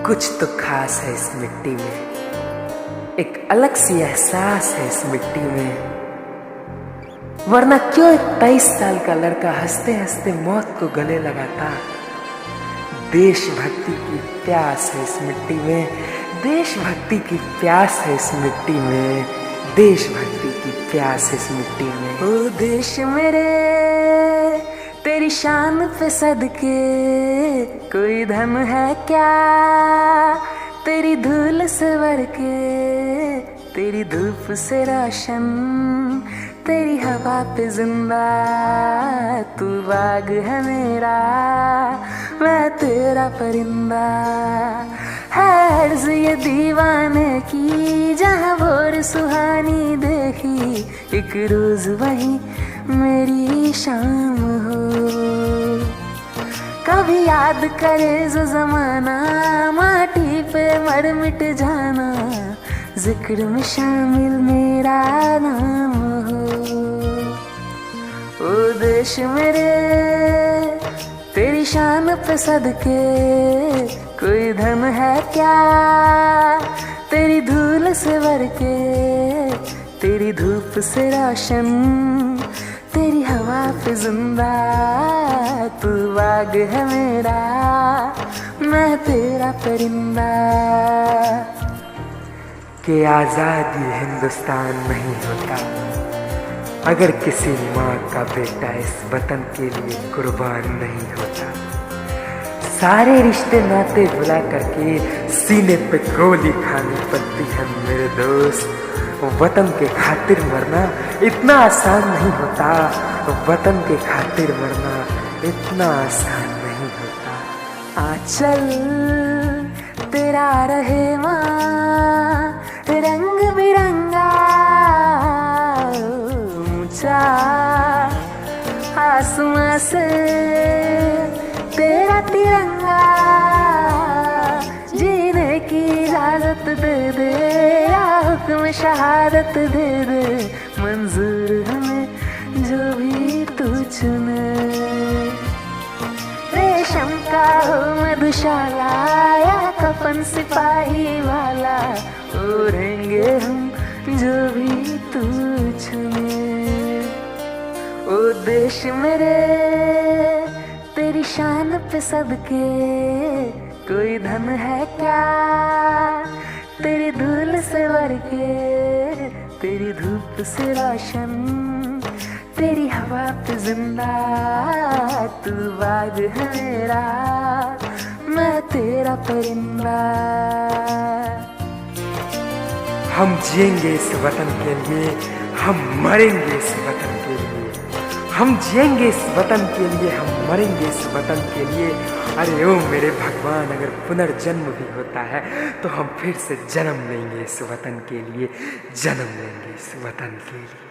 कुछ तो खास है इस मिट्टी में, एक अलग सी एहसास है इस मिट्टी में। वरना क्यों एक 23 साल का लड़का हंसते हंसते मौत को गले लगाता। देशभक्ति की प्यास है इस मिट्टी में, देशभक्ति की प्यास है इस मिट्टी में, देशभक्ति की प्यास है इस मिट्टी में। ओ देश मेरे तेरी शान पे सदके कोई धन है क्या, तेरी धूल से बढ़ के, तेरी धूप से रोशन, तेरी हवा पे जिंदा, तू बाग है मेरा, मैं तेरा परिंदा। है अर्ज़ ये दीवाने की जहाँ भोर सुहानी देखी, एक रोज वही मेरी शाम हो। कभी याद करे जो जमाना, माटी पे मर मिट जाना, जिक्र में शामिल मेरा नाम हो। ओ देश मेरे तेरी शान पे सदके कोई धन है क्या, तेरी धूल से भर के, तेरी धूप से रोशन, तेरी हवा पे जिंदा, तू बाग है मेरा, मैं तेरा परिंदा। कि आजाद ये हिंदुस्तान नहीं होता अगर किसी माँ का बेटा इस वतन के लिए कुर्बान नहीं होता। सारे रिश्ते नाते भुला करके सीने पे गोली खानी पड़ती है मेरे दोस्त। वतन के खातिर मरना इतना आसान नहीं होता, वतन के खातिर मरना इतना आसान नहीं होता। आंचल तेरा रहे माँ रंग बिरंगा, ऊंचा आसमां से तेरा तिरंगा, जीने की इजाजत दे दे या हुक्म शहादत दे दे, मंजूर हमें जो भी तू चुने। रेशम का हो मधुशाला या कफन सिपाही वाला, ओढ़ेंगे हम जो भी तू चुने। ओ देश मेरे तेरी शान पे सदके कोई धन है क्या, तेरी धूल से भर के, तेरी धूप से रोशन, तेरी हवा पे जिंदा, तू बाग है मेरा, मैं तेरा परिंदा। हम जिएंगे इस वतन के लिए, हम मरेंगे इस वतन के लिए। हम जिएंगे इस वतन के लिए, हम मरेंगे इस वतन के लिए। अरे ओ मेरे भगवान, अगर पुनर्जन्म भी होता है तो हम फिर से जन्म लेंगे इस वतन के लिए, जन्म लेंगे इस वतन के लिए।